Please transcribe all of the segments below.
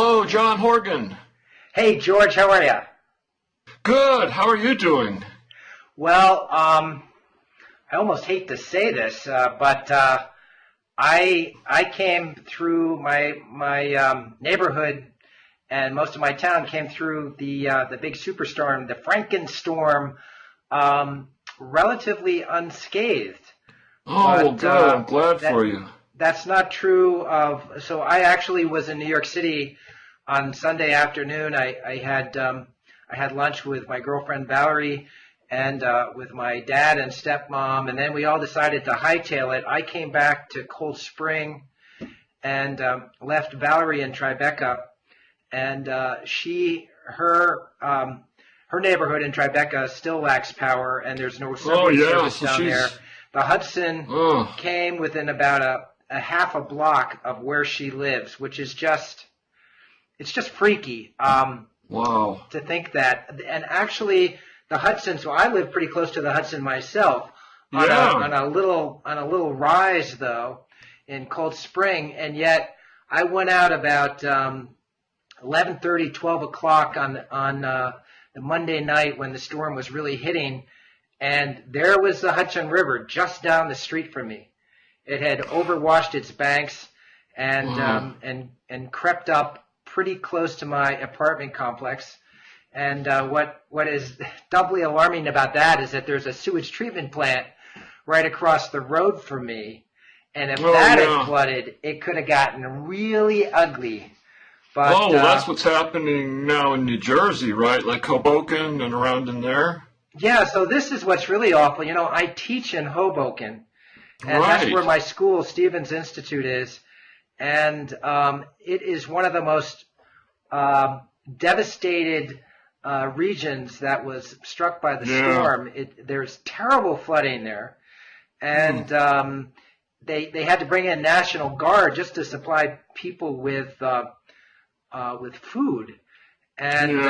Hello, John Horgan. Hey, George, how are you? Good. How are you doing? Well, I almost hate to say this, but I came through my neighborhood, and most of my town came through the big superstorm, the fracking storm, relatively unscathed. Oh, good. I'm glad for you. That's not true so I actually was in New York City on Sunday afternoon. I had lunch with my girlfriend Valerie and with my dad and stepmom, and then we all decided to hightail it. I came back to Cold Spring and left Valerie in Tribeca, and her neighborhood in Tribeca still lacks power, and there's no subway service down there. The Hudson came within about a half a block of where she lives, which is it's just freaky. Wow. To think that. And actually, the Hudson, so I live pretty close to the Hudson myself, on a little rise, though, in Cold Spring, and yet I went out about 11:30, 12 o'clock on the Monday night when the storm was really hitting, and there was the Hudson River just down the street from me. It had overwashed its banks and crept up pretty close to my apartment complex. And what is doubly alarming about that is that there's a sewage treatment plant right across the road from me. And if had flooded, it could have gotten really ugly. But, that's what's happening now in New Jersey, right? Like Hoboken and around in there? Yeah, so this is what's really awful. You know, I teach in Hoboken, and that's where my school, Stevens Institute, is. And it is one of the most devastated regions that was struck by the storm. There's terrible flooding there. And they had to bring in National Guard just to supply people with food. And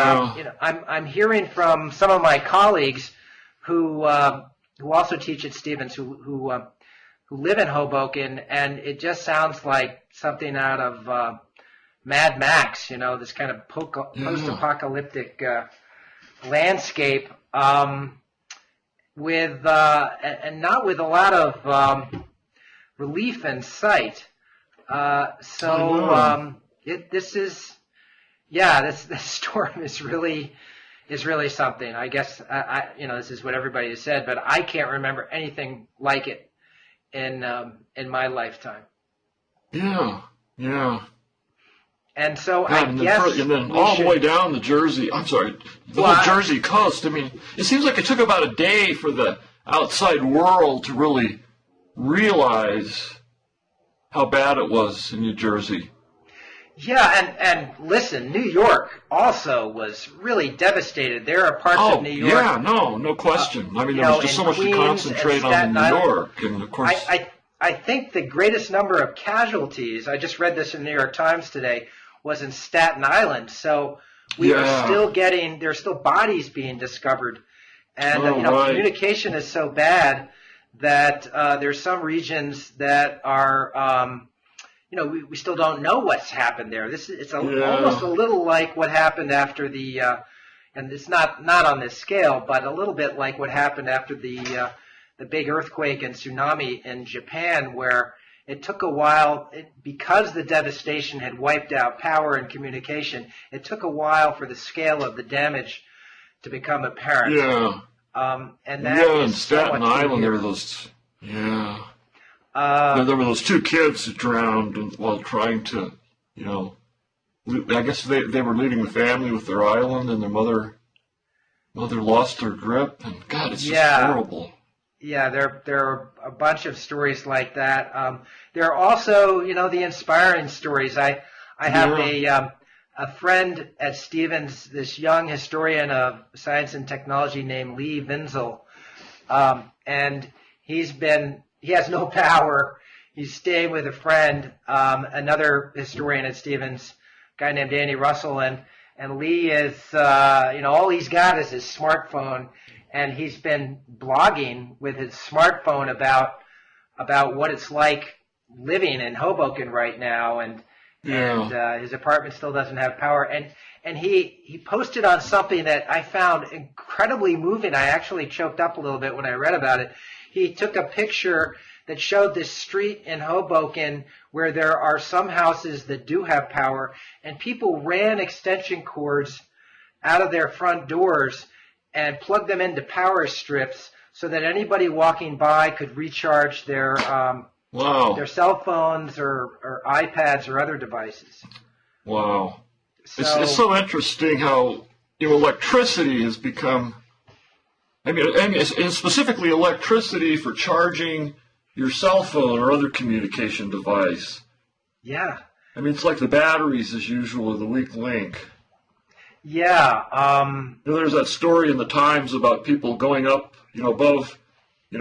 I'm hearing from some of my colleagues who also teach at Stevens, who live in Hoboken, and it just sounds like something out of Mad Max, this kind of post-apocalyptic landscape, with and not with a lot of relief in sight. This storm is really something. I guess this is what everybody has said, but I can't remember anything like it in my lifetime. Yeah. And so and then all the way down the Jersey. I'm sorry, the whole Jersey coast. I mean, it seems like it took about a day for the outside world to really realize how bad it was in New Jersey. Yeah, and listen, New York also was really devastated. There are parts of New York. Yeah, no question. I mean, there was just so much to concentrate on in New York, and of course. I think the greatest number of casualties, I just read this in the New York Times today, was in Staten Island. So we are still there's still bodies being discovered. And, communication is so bad that there's some regions that are, we still don't know what's happened there. It's almost a little like what happened after the, and it's not on this scale, but a little bit like what happened after the big earthquake and tsunami in Japan, where it took a while, because the devastation had wiped out power and communication, it took a while for the scale of the damage to become apparent. And that in Staten Island, there were those, there were those two kids who drowned while trying to, I guess they were leaving the family with their island, and their mother lost her grip, and God, it's just horrible. Yeah, there are a bunch of stories like that. There are also, the inspiring stories. I have a friend at Stevens, this young historian of science and technology named Lee Vinzel, and he has no power. He's staying with a friend, another historian at Stevens, a guy named Danny Russell, and Lee is, all he's got is his smartphone. And he's been blogging with his smartphone about what it's like living in Hoboken right now, and and his apartment still doesn't have power. And he posted on something that I found incredibly moving. I actually choked up a little bit when I read about it. He took a picture that showed this street in Hoboken where there are some houses that do have power, and people ran extension cords out of their front doors and plugged them into power strips so that anybody walking by could recharge their cell phones or iPads or other devices. Wow. It's so interesting how electricity has become, and specifically electricity for charging your cell phone or other communication device. Yeah. It's like the batteries, as usual, are the weak link. Yeah. There's that story in the Times about people going up, above,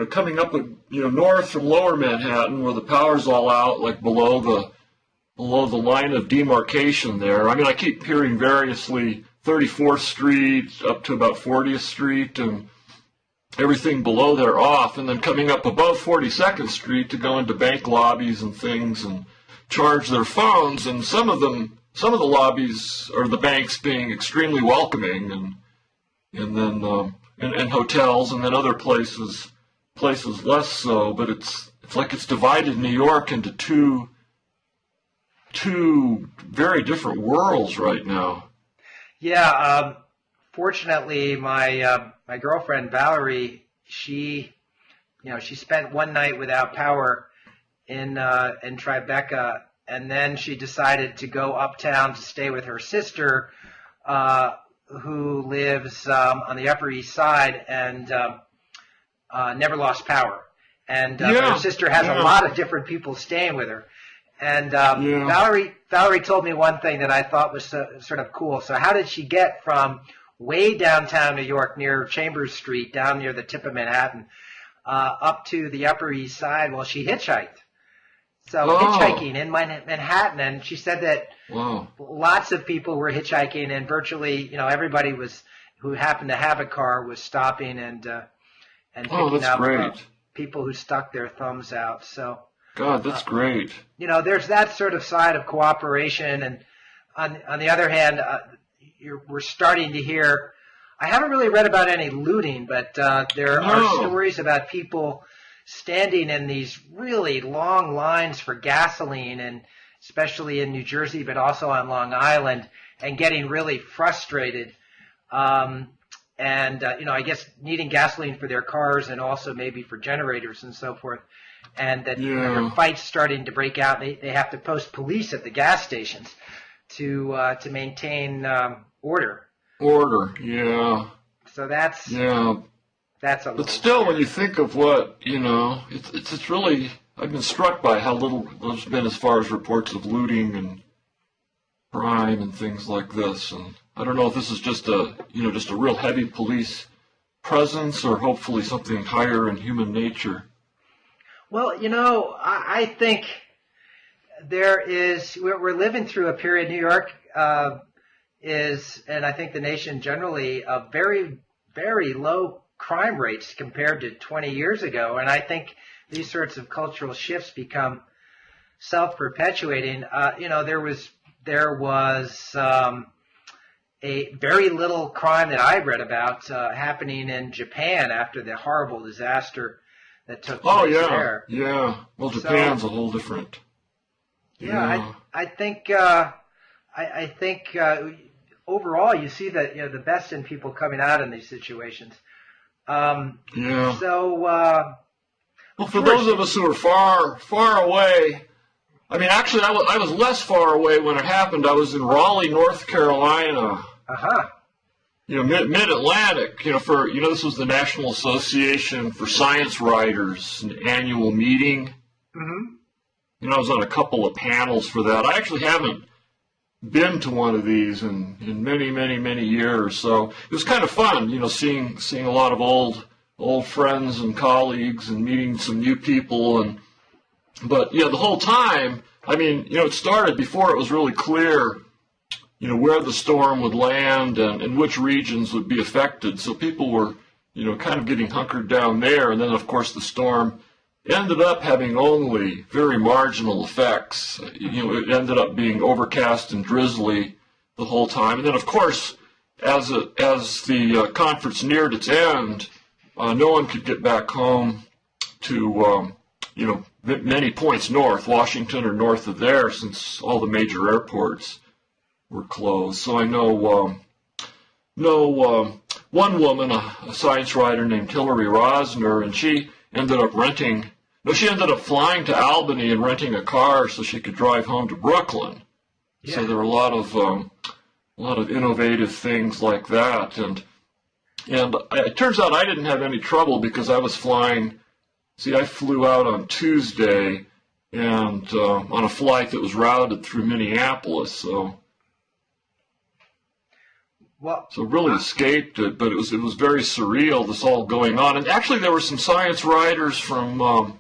coming up, north from lower Manhattan where the power's all out, like below the line of demarcation there. I keep hearing variously 34th Street up to about 40th Street and everything below there off, and then coming up above 42nd Street to go into bank lobbies and things and charge their phones. And some of the lobbies or the banks being extremely welcoming, and then and hotels, and then other places less so. But it's like it's divided New York into two very different worlds right now. Yeah. Fortunately, my girlfriend Valerie, she spent one night without power in Tribeca, and then she decided to go uptown to stay with her sister, who lives on the Upper East Side, and never lost power. And her sister has a lot of different people staying with her. And Valerie told me one thing that I thought was sort of cool. So how did she get from way downtown New York near Chambers Street, down near the tip of Manhattan, up to the Upper East Side? Well, she hitchhiked. So hitchhiking in Manhattan, and she said that lots of people were hitchhiking, and virtually, everybody who happened to have a car was stopping and picking up people who stuck their thumbs out. So, God, that's great. There's that sort of side of cooperation, and on the other hand, we're starting to hear. I haven't really read about any looting, but there are stories about people standing in these really long lines for gasoline, and especially in New Jersey, but also on Long Island, and getting really frustrated. I guess needing gasoline for their cars and also maybe for generators and so forth. And that there are fights starting to break out. They have to post police at the gas stations to maintain order. So that's a But still, when you think of what, it's really, I've been struck by how little there's been as far as reports of looting and crime and things like this. And I don't know if this is just a real heavy police presence or hopefully something higher in human nature. Well, I think we're living through a period, New York and I think the nation generally, of very, very low crime rates compared to 20 years ago. And I think these sorts of cultural shifts become self-perpetuating. There was a very little crime that I've read about happening in Japan after the horrible disaster that took place there. Yeah. Well, Japan's a whole different. I think overall you see that the best in people coming out in these situations. So, well, for those of us who are far away, actually, I was less far away when it happened. I was in Raleigh, North Carolina. Mid-Atlantic. This was the National Association for Science Writers, an annual meeting. I was on a couple of panels for that. I actually haven't been to one of these in many, many, many years. So it was kind of fun, seeing a lot of old friends and colleagues and meeting some new people. But the whole time, it started before it was really clear, where the storm would land and which regions would be affected. So people were, kind of getting hunkered down there. And then, of course, the storm ended up having only very marginal effects. It ended up being overcast and drizzly the whole time. And then, of course, as the conference neared its end, no one could get back home to, many points north, Washington or north of there, since all the major airports were closed. So I know one woman, a science writer named Hillary Rosner, and she ended up flying to Albany and renting a car so she could drive home to Brooklyn. Yeah. So there were a lot of innovative things like that, and it turns out I didn't have any trouble because I was flying. See, I flew out on Tuesday and on a flight that was routed through Minneapolis, so really escaped it. But it was very surreal, this all going on. And actually, there were some science writers from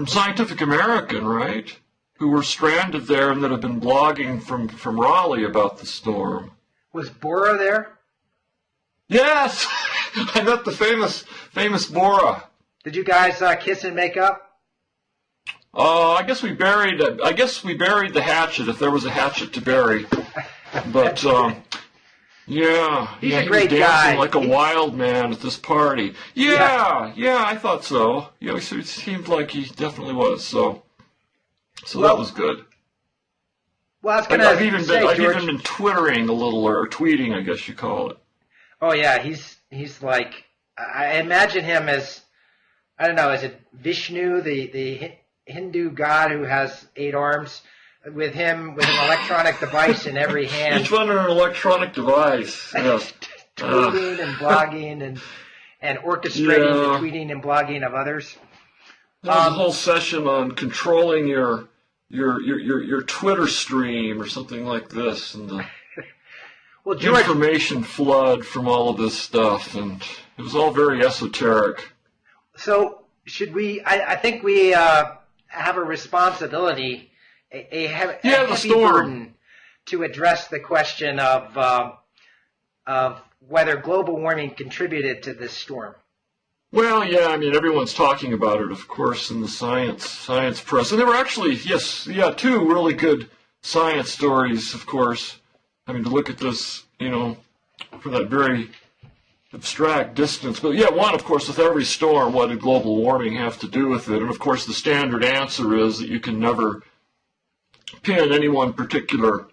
Scientific American, right, who were stranded there and that have been blogging from Raleigh about the storm. Was Bora there? Yes, I met the famous Bora. Did you guys kiss and make up? I guess we buried the hatchet, if there was a hatchet to bury. But yeah, he's a he great was dancing guy, like a wild man at this party. Yeah, I thought so. Yeah, it seemed like he definitely was. So that was good. Well, I've even been twittering a little, or tweeting, I guess you call it. Oh yeah, he's like, I imagine him as, I don't know, is it Vishnu, the Hindu god who has 8 arms, with him with an electronic device in every hand. Each one an electronic device. Yes. Tweeting and blogging and orchestrating the tweeting and blogging of others. There was a whole session on controlling your Twitter stream or something like this, and the information flood from all of this stuff, and it was all very esoteric. So should we? I think we have a responsibility, a heavy burden to address the question of whether global warming contributed to this storm. Well, yeah, I mean, everyone's talking about it, of course, in the science press. And there were actually, 2 really good science stories, of course. I mean, to look at this, from that very abstract distance. But, yeah, one, of course, with every storm, what did global warming have to do with it? And, of course, the standard answer is that you can never pin any one particular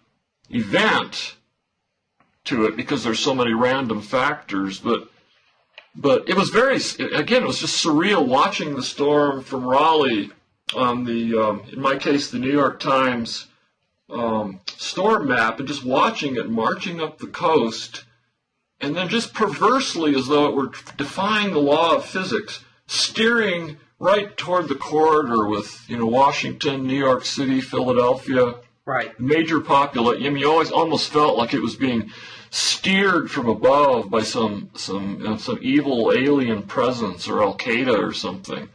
event to it because there's so many random factors. But it was it was just surreal watching the storm from Raleigh on in my case, the New York Times storm map, and just watching it marching up the coast, and then just perversely, as though it were defying the law of physics, steering right toward the corridor with, Washington, New York City, Philadelphia, right, major population. I mean, you always almost felt like it was being steered from above by some evil alien presence or Al Qaeda or something.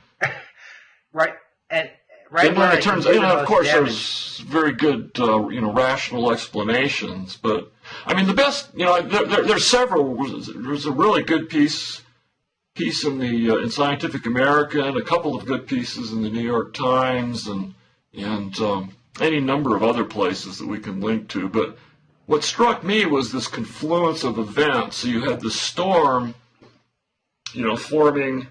Right, and right. And then it turns out, of course, there's very good, rational explanations. But I mean, the best, there's several. There's a really good piece in in Scientific American, a couple of good pieces in the New York Times, and any number of other places that we can link to. But what struck me was this confluence of events. So you had the storm, forming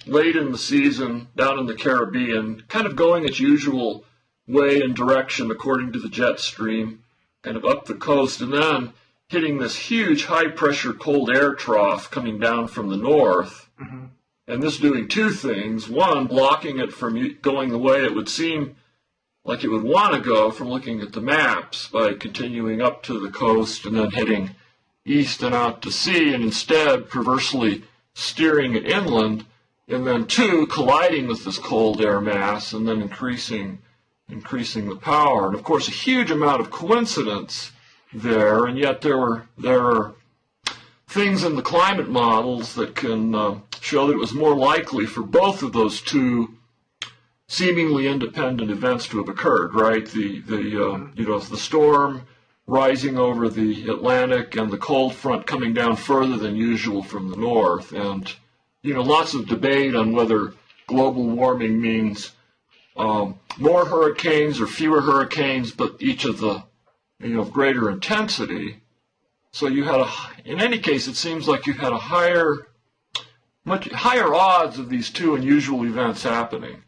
late in the season down in the Caribbean, kind of going its usual way and direction according to the jet stream, kind of up the coast, and then hitting this huge high-pressure cold air trough coming down from the north. Mm-hmm. And this doing 2 things. One, blocking it from going the way it would seem like it would want to go from looking at the maps by continuing up to the coast and then heading east and out to sea, and instead perversely steering it inland, and then 2, colliding with this cold air mass and then increasing the power. And of course, a huge amount of coincidence there, and yet there are things in the climate models that can show that it was more likely for both of those 2 seemingly independent events to have occurred, right? The storm rising over the Atlantic and the cold front coming down further than usual from the north, and lots of debate on whether global warming means more hurricanes or fewer hurricanes, but each of the, greater intensity. So you had in any case, it seems like you had much higher odds of these two unusual events happening.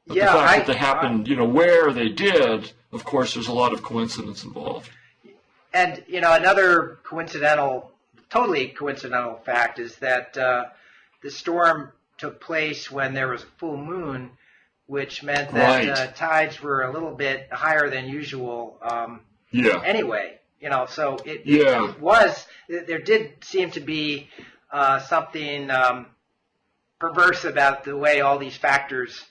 But the fact that they happened, where they did, of course, there's a lot of coincidence involved. And, another totally coincidental fact is that the storm took place when there was a full moon, which meant that tides were a little bit higher than usual anyway. So it was, there did seem to be something perverse about the way all these factors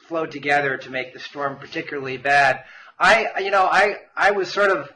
flowed together to make the storm particularly bad. I was sort of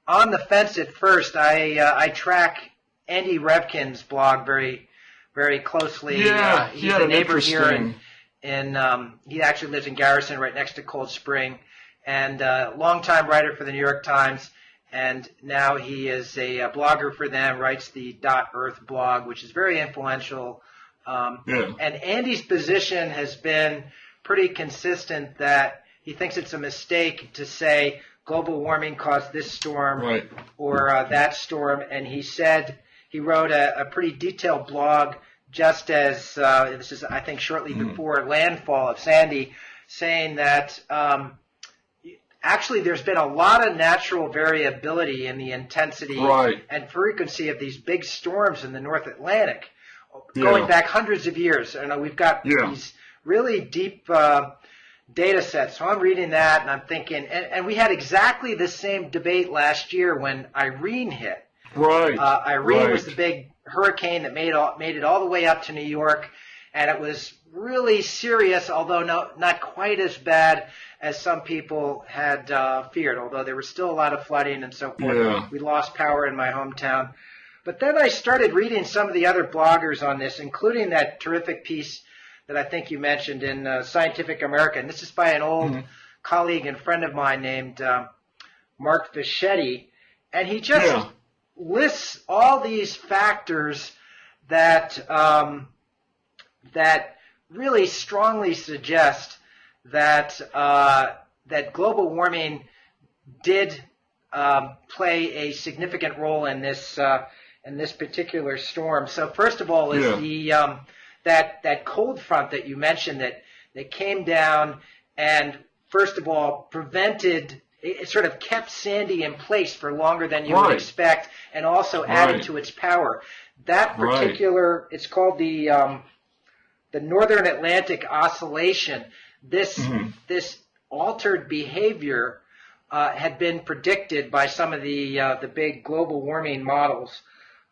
on the fence at first. I track Andy Revkin's blog very, very closely. Yeah, he's a neighbor here he actually lives in Garrison, right next to Cold Spring, and longtime writer for the New York Times. And now he is a blogger for them, writes the .earth blog, which is very influential. And Andy's position has been pretty consistent that he thinks it's a mistake to say global warming caused this storm or that storm. And he wrote a pretty detailed blog just as, this is I think shortly before landfall of Sandy, saying that actually there's been a lot of natural variability in the intensity and frequency of these big storms in the North Atlantic going back hundreds of years. And we've got these really deep data sets. So I'm reading that and I'm thinking, and we had exactly the same debate last year when Irene hit. Irene was the big hurricane that made it all the way up to New York, and it was really serious, although not quite as bad as some people had feared, although there was still a lot of flooding and so forth. We lost power in my hometown. But then I started reading some of the other bloggers on this, including that terrific piece that I think you mentioned in Scientific American. This is by an old colleague and friend of mine named Mark Fischetti, and he just lists all these factors that that really strongly suggest that that global warming did play a significant role in this particular storm. So first of all is the that cold front that you mentioned that came down and first of all prevented. It sort of kept Sandy in place for longer than you would expect, and also added to its power. That particular, it's called the Northern Atlantic Oscillation. This altered behavior had been predicted by some of the big global warming models.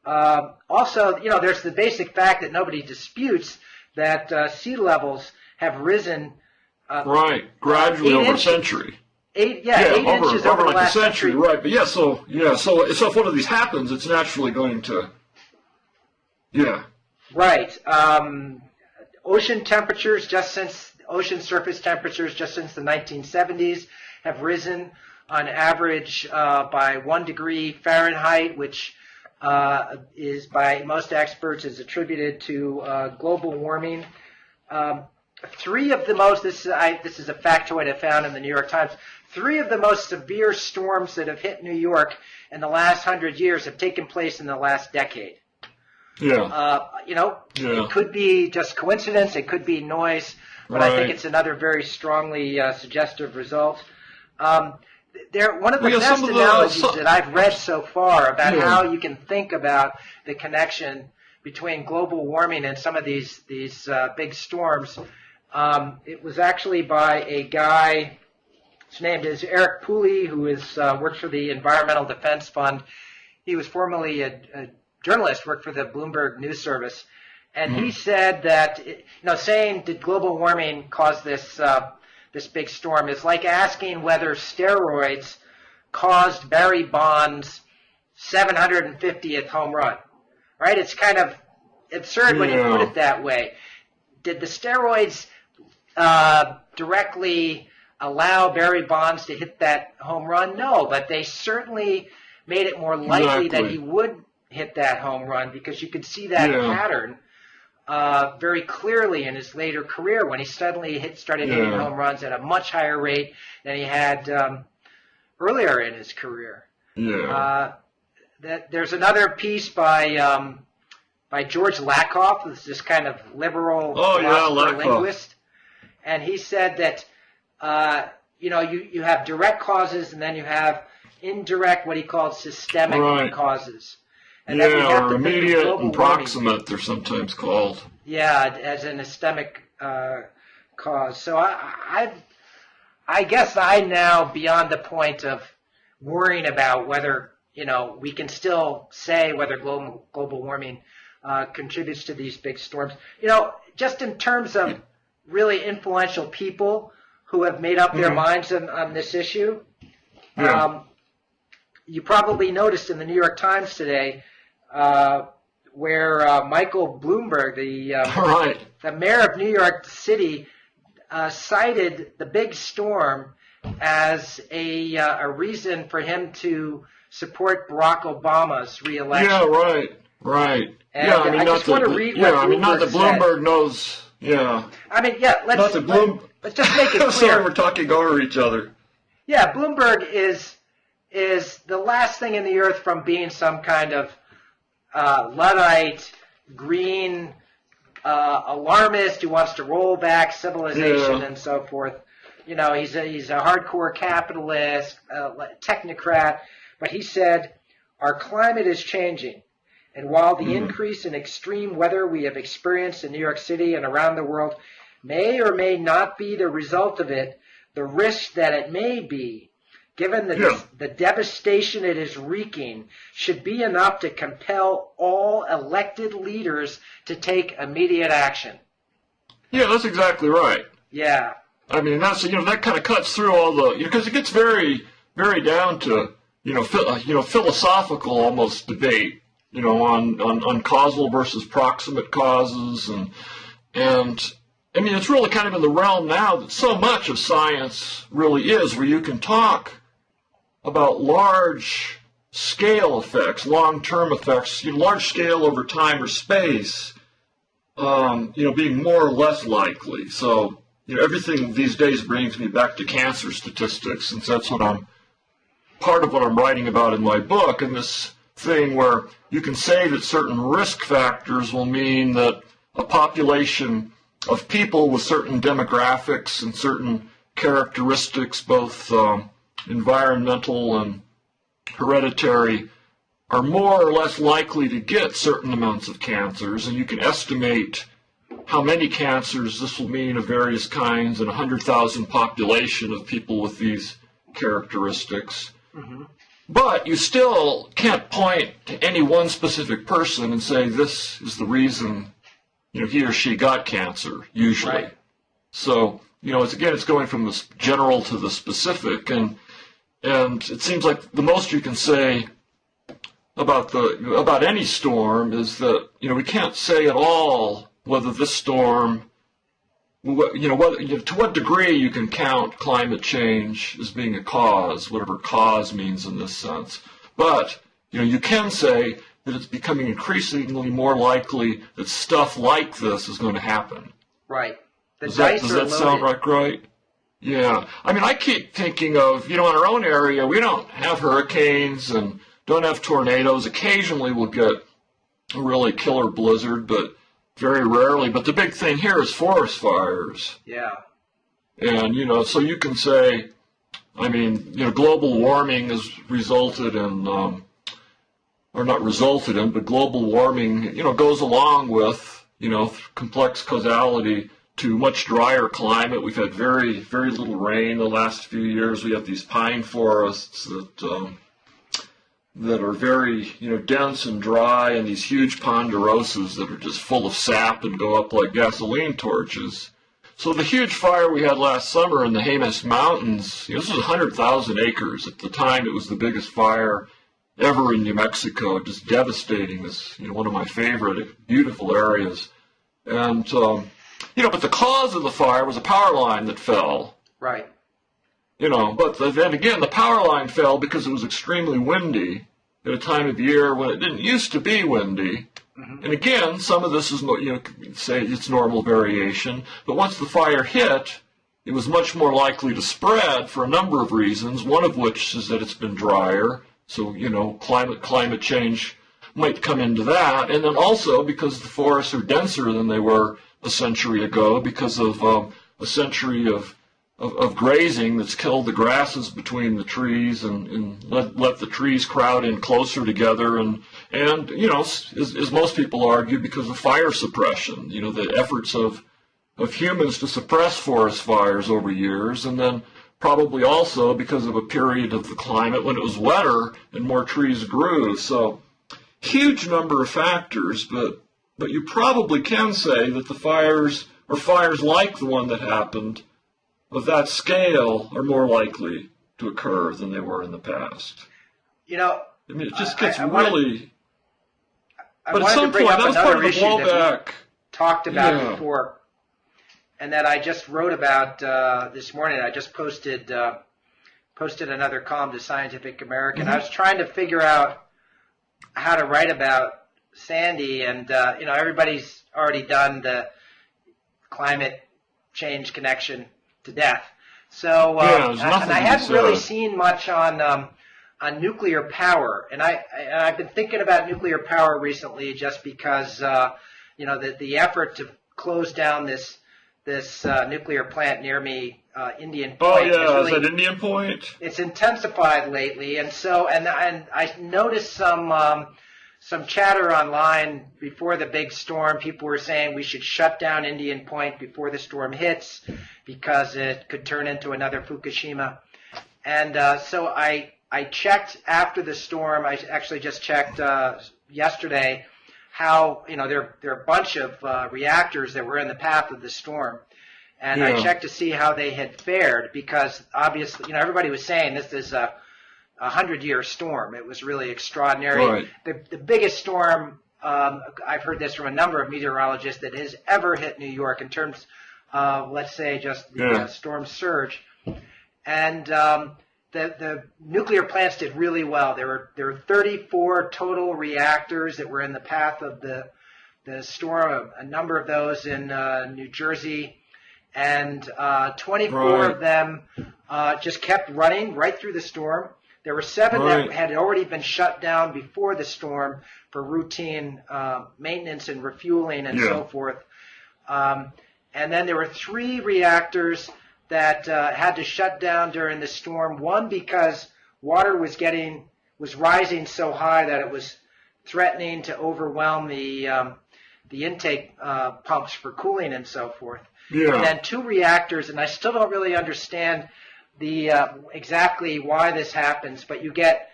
Also, there's the basic fact that nobody disputes that sea levels have risen gradually over a century. 8 inches over the like last a century, But so if one of these happens, it's naturally going to, Ocean surface temperatures just since the 1970s have risen on average by 1 degree Fahrenheit, which is by most experts is attributed to global warming. Three of the most, this is a factoid I found in the New York Times, 3 of the most severe storms that have hit New York in the last 100 years have taken place in the last decade. It could be just coincidence, it could be noise, but I think it's another very strongly suggestive result. One of the best analogies that I've read so far about how you can think about the connection between global warming and some of these big storms. It was actually by a guy, his name is Eric Pooley, who works for the Environmental Defense Fund. He was formerly a journalist, worked for the Bloomberg News Service. And he said that, saying did global warming cause this big storm is like asking whether steroids caused Barry Bonds' 750th home run. Right? It's kind of absurd when you put it that way. Did the steroids directly allow Barry Bonds to hit that home run? No, but they certainly made it more likely that he would hit that home run because you could see that pattern. very clearly in his later career when he suddenly started hitting home runs at a much higher rate than he had earlier in his career. Yeah. There's another piece by George Lakoff, who's this kind of liberal linguist, and he said that you have direct causes and then you have indirect, what he called systemic causes. And then we have or to think immediate of and proximate, they're sometimes called. Yeah, as an systemic cause. So I guess I'm now beyond the point of worrying about whether, we can still say whether global warming contributes to these big storms. Just in terms of really influential people who have made up their minds on this issue, you probably noticed in the New York Times today where Michael Bloomberg, the mayor of New York City, cited the big storm as a reason for him to support Barack Obama's reelection. Yeah, right. And I just want to read what Bloomberg not that Bloomberg knows. Yeah. Let's just make it clear. Sorry, we're talking over each other. Yeah, Bloomberg is the last thing in the earth from being some kind of Luddite, green alarmist who wants to roll back civilization and so forth. He's a hardcore capitalist, technocrat. But he said, our climate is changing. And while the increase in extreme weather we have experienced in New York City and around the world may or may not be the result of it, the risk that it may be, given the devastation it is wreaking, should be enough to compel all elected leaders to take immediate action. Yeah, that's exactly right. Yeah. I mean, that's that kind of cuts through all the because it gets very, very down to philosophical almost debate. On causal versus proximate causes, and I mean it's really kind of in the realm now that so much of science really is where you can talk about large scale effects, long-term effects, large scale over time or space, being more or less likely. So everything these days brings me back to cancer statistics, since that's part of what I'm writing about in my book, and this thing where you can say that certain risk factors will mean that a population of people with certain demographics and certain characteristics, both environmental and hereditary, are more or less likely to get certain amounts of cancers, and you can estimate how many cancers this will mean of various kinds in a 100,000 population of people with these characteristics. Mm-hmm. But you still can't point to any one specific person and say this is the reason he or she got cancer, usually. Right. So, it's going from the general to the specific, and it seems like the most you can say about any storm is that, we can't say at all whether this storm, to what degree you can count climate change as being a cause, whatever cause means in this sense. But, you can say that it's becoming increasingly more likely that stuff like this is going to happen. Right. Does that sound right? Yeah. I mean, I keep thinking of, in our own area, we don't have hurricanes and don't have tornadoes. Occasionally we'll get a really killer blizzard, but very rarely. But the big thing here is forest fires. Yeah. And, so you can say, I mean, global warming has resulted in, or not resulted in, but global warming, goes along with, complex causality to much drier climate. We've had very, very little rain the last few years. We have these pine forests that are very, dense and dry, and these huge ponderosas that are just full of sap and go up like gasoline torches. So the huge fire we had last summer in the Jemez Mountains, this was 100,000 acres. At the time, it was the biggest fire ever in New Mexico, just devastating. This, one of my favorite, beautiful areas. And, but the cause of the fire was a power line that fell. Right. But then again, the power line fell because it was extremely windy at a time of year when it didn't used to be windy. And again, some of this is, say it's normal variation, but once the fire hit, it was much more likely to spread for a number of reasons, one of which is that it's been drier, so, climate change might come into that, and then also because the forests are denser than they were a century ago because of a century of grazing that's killed the grasses between the trees and let the trees crowd in closer together and as most people argue, because of fire suppression, the efforts of humans to suppress forest fires over years, and then probably also because of a period of the climate when it was wetter and more trees grew. So huge number of factors, but you probably can say that the fires, or fires like the one that happened, of that scale are more likely to occur than they were in the past. It just gets really... But at some point, that was part of the blowback. Talked about before, and that I just wrote about this morning. I just posted another column to Scientific American. I was trying to figure out how to write about Sandy, and everybody's already done the climate change connection to death. So and I hadn't really seen much on nuclear power, and I've been thinking about nuclear power recently, just because the effort to close down this nuclear plant near me, Indian Point. Is that Indian Point? It's intensified lately, and I noticed some chatter online before the big storm. People were saying we should shut down Indian Point before the storm hits because it could turn into another Fukushima. And so I checked after the storm. I actually just checked yesterday how, there are a bunch of reactors that were in the path of the storm. And I checked to see how they had fared, because obviously, everybody was saying this is a 100-year storm. It was really extraordinary. Right. The biggest storm, I've heard this from a number of meteorologists, that has ever hit New York in terms of, let's say, just the storm surge. And the nuclear plants did really well. There were 34 total reactors that were in the path of the storm, a number of those in New Jersey, and 24 of them just kept running right through the storm. There were 7 that had already been shut down before the storm for routine maintenance and refueling and so forth. And then there were 3 reactors that had to shut down during the storm. One because water was rising so high that it was threatening to overwhelm the intake pumps for cooling and so forth. And then 2 reactors, and I still don't really understand exactly why this happens, but you get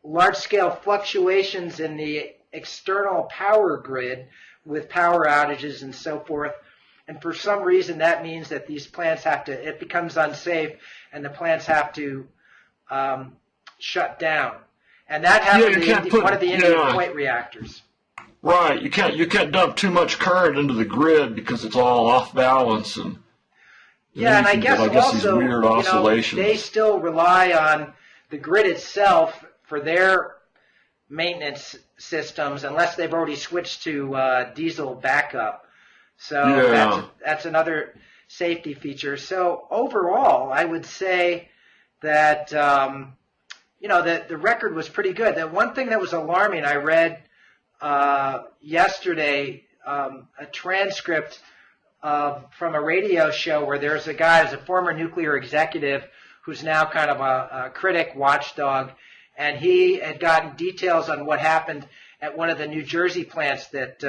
large-scale fluctuations in the external power grid with power outages and so forth. And for some reason, that means that these plants it becomes unsafe, and the plants have to shut down. And that happened in one of the Indian Point reactors. Right. You can't dump too much current into the grid because it's all off balance, and and I guess also, these weird oscillations. They still rely on the grid itself for their maintenance systems, unless they've already switched to diesel backup. So that's another safety feature. So overall, I would say that the record was pretty good. The one thing that was alarming, I read yesterday a transcript from a radio show where there's a guy who's a former nuclear executive who's now kind of a critic watchdog, and he had gotten details on what happened at one of the New Jersey plants that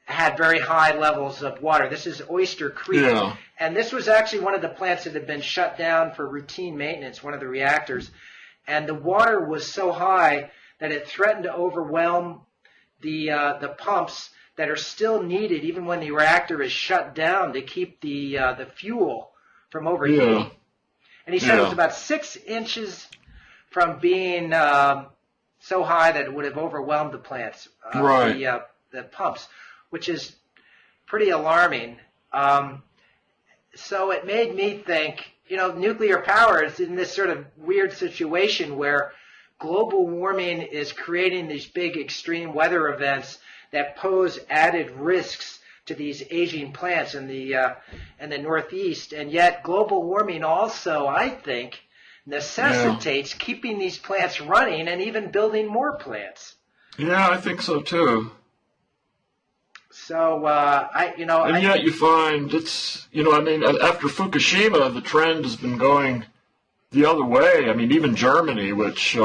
had very high levels of water. This is Oyster Creek, and this was actually one of the plants that had been shut down for routine maintenance, one of the reactors, and the water was so high that it threatened to overwhelm the pumps that are still needed even when the reactor is shut down to keep the fuel from overheating. And he said it was about 6 inches from being so high that it would have overwhelmed the plants, the pumps, which is pretty alarming. So it made me think, nuclear power is in this sort of weird situation where global warming is creating these big extreme weather events that pose added risks to these aging plants in the Northeast. And yet global warming also, I think, necessitates keeping these plants running and even building more plants. Yeah, I think so too. So, yet you find it's, after Fukushima, the trend has been going the other way. I mean, even Germany, which,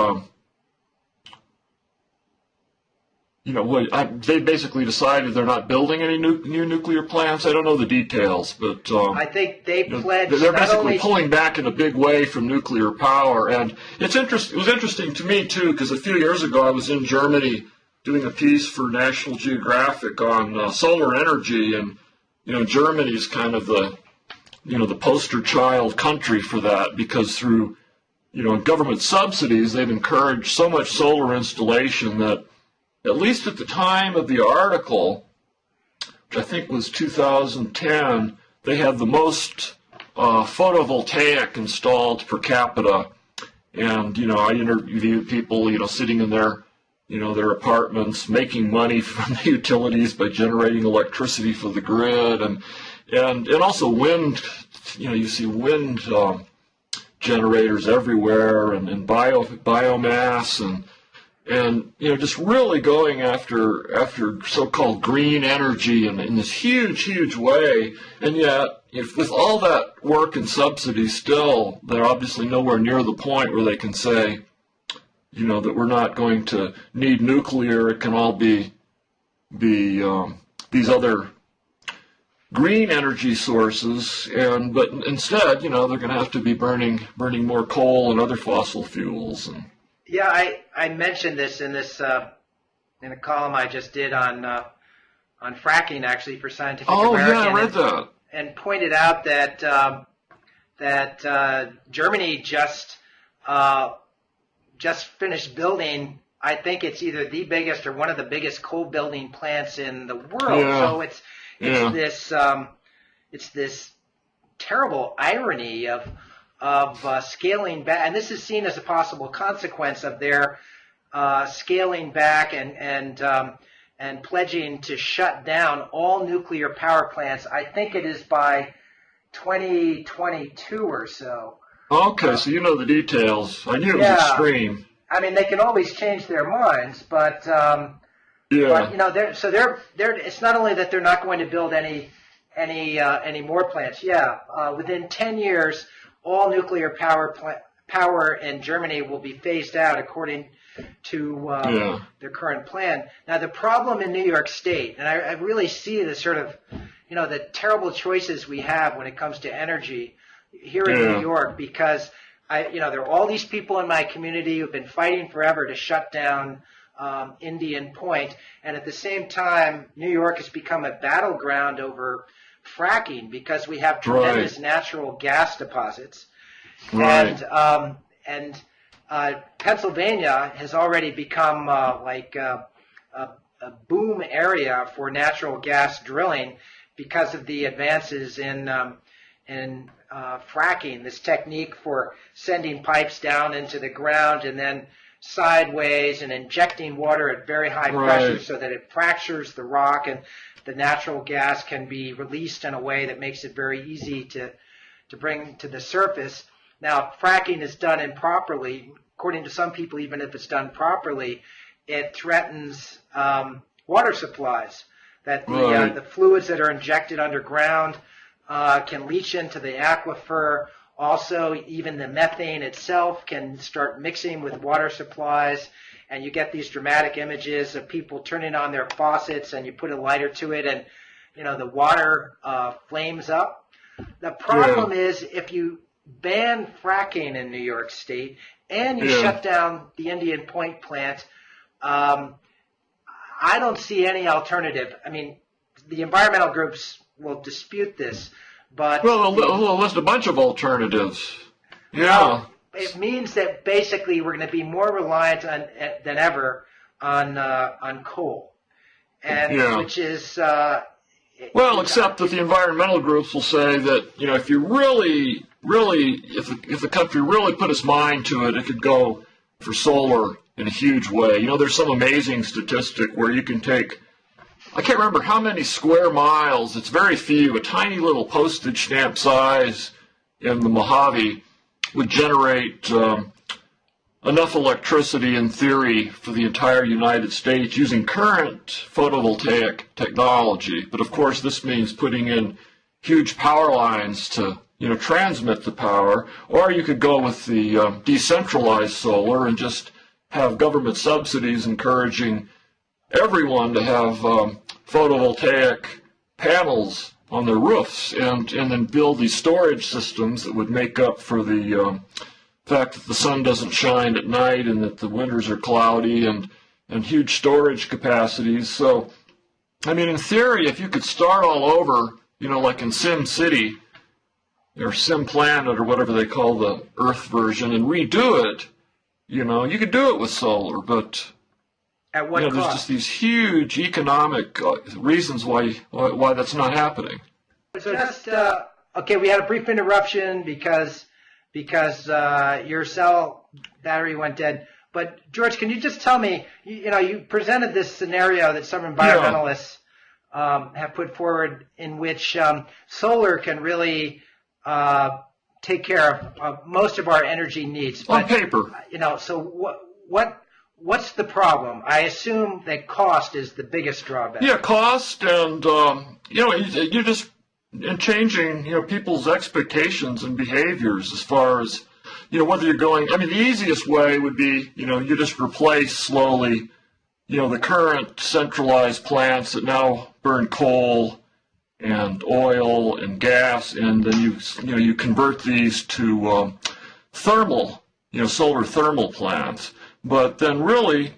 they basically decided they're not building any new nuclear plants. I don't know the details, but I think they pledged. They're basically pulling back in a big way from nuclear power, and it was interesting to me too, because a few years ago I was in Germany doing a piece for National Geographic on solar energy, and Germany's kind of the poster child country for that, because through government subsidies they've encouraged so much solar installation that, at least at the time of the article, which I think was 2010, they had the most photovoltaic installed per capita. And, I interviewed people, sitting in their apartments, making money from the utilities by generating electricity for the grid. And also wind, you see wind generators everywhere, and biomass, and just really going after so-called green energy in this huge way. And yet, with all that work and subsidy, still they're obviously nowhere near the point where they can say, that we're not going to need nuclear. It can all be these other green energy sources, but instead, they're going to have to be burning more coal and other fossil fuels. Yeah, I mentioned this in a column I just did on fracking, actually, for Scientific American. Oh, yeah, I read that. And pointed out that Germany just finished building. I think it's either the biggest or one of the biggest coal building plants in the world. Yeah. So it's this terrible irony of scaling back, and this is seen as a possible consequence of their scaling back and pledging to shut down all nuclear power plants. I think it is by 2022 or so. Okay, so you know the details. I knew it was extreme. I mean, they can always change their minds, but it's not only that they're not going to build any more plants. Within 10 years, all nuclear power in Germany will be phased out according to their current plan. Now, the problem in New York State, and I really see the sort of, the terrible choices we have when it comes to energy here in New York, because there are all these people in my community who've been fighting forever to shut down Indian Point, and at the same time, New York has become a battleground over fracking because we have tremendous natural gas deposits, and Pennsylvania has already become a boom area for natural gas drilling because of the advances in fracking, this technique for sending pipes down into the ground and then sideways and injecting water at very high pressure so that it fractures the rock and the natural gas can be released in a way that makes it very easy to bring to the surface. Now, if fracking is done improperly, according to some people, even if it's done properly, it threatens water supplies, that the fluids that are injected underground can leach into the aquifer. Also, even the methane itself can start mixing with water supplies, and you get these dramatic images of people turning on their faucets, and you put a lighter to it, and the water flames up. The problem is, if you ban fracking in New York State and you shut down the Indian Point plant, I don't see any alternative. I mean, the environmental groups will dispute this, but we'll list a bunch of alternatives. Well, it means that basically we're going to be more reliant than ever on coal, and which is except that the environmental groups will say that if you if the country really put its mind to it, it could go for solar in a huge way. You know, there's some amazing statistic where you can take, I can't remember how many square miles, it's very few, a tiny little postage stamp size in the Mojave would generate enough electricity in theory for the entire United States using current photovoltaic technology. But of course this means putting in huge power lines to, you know, transmit the power, or you could go with the decentralized solar and just have government subsidies encouraging everyone to have photovoltaic panels on their roofs, and then build these storage systems that would make up for the fact that the sun doesn't shine at night and that the winters are cloudy, and huge storage capacities. So, I mean, in theory, if you could start all over, you know, like in Sim City or Sim Planet or whatever they call the Earth version, and redo it, you know, you could do it with solar, but at what cost? There's just these huge economic reasons why that's not happening. So just okay, we had a brief interruption because your cell battery went dead. But George, can you just tell me? You presented this scenario that some environmentalists have put forward, in which solar can really take care of most of our energy needs. But, on paper, So what's the problem? I assume that cost is the biggest drawback. Yeah, cost, and you're just changing people's expectations and behaviors as far as whether you're going. I mean, the easiest way would be you just replace slowly the current centralized plants that now burn coal and oil and gas, and then you convert these to thermal, solar thermal plants. But then really,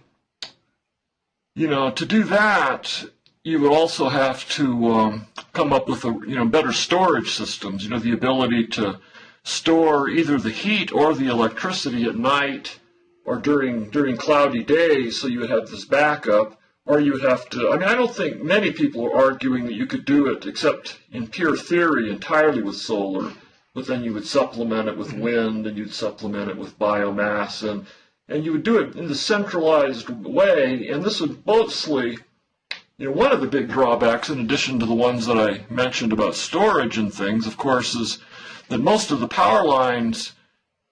to do that, you would also have to come up with better storage systems, the ability to store either the heat or the electricity at night or during cloudy days, so you would have this backup. Or you would have to, I don't think many people are arguing that you could do it, except in pure theory, entirely with solar, but then you would supplement it with wind, and you'd supplement it with biomass, and you would do it in the centralized way, and this would mostly, one of the big drawbacks, in addition to the ones that I mentioned about storage and things, of course, is that most of the power lines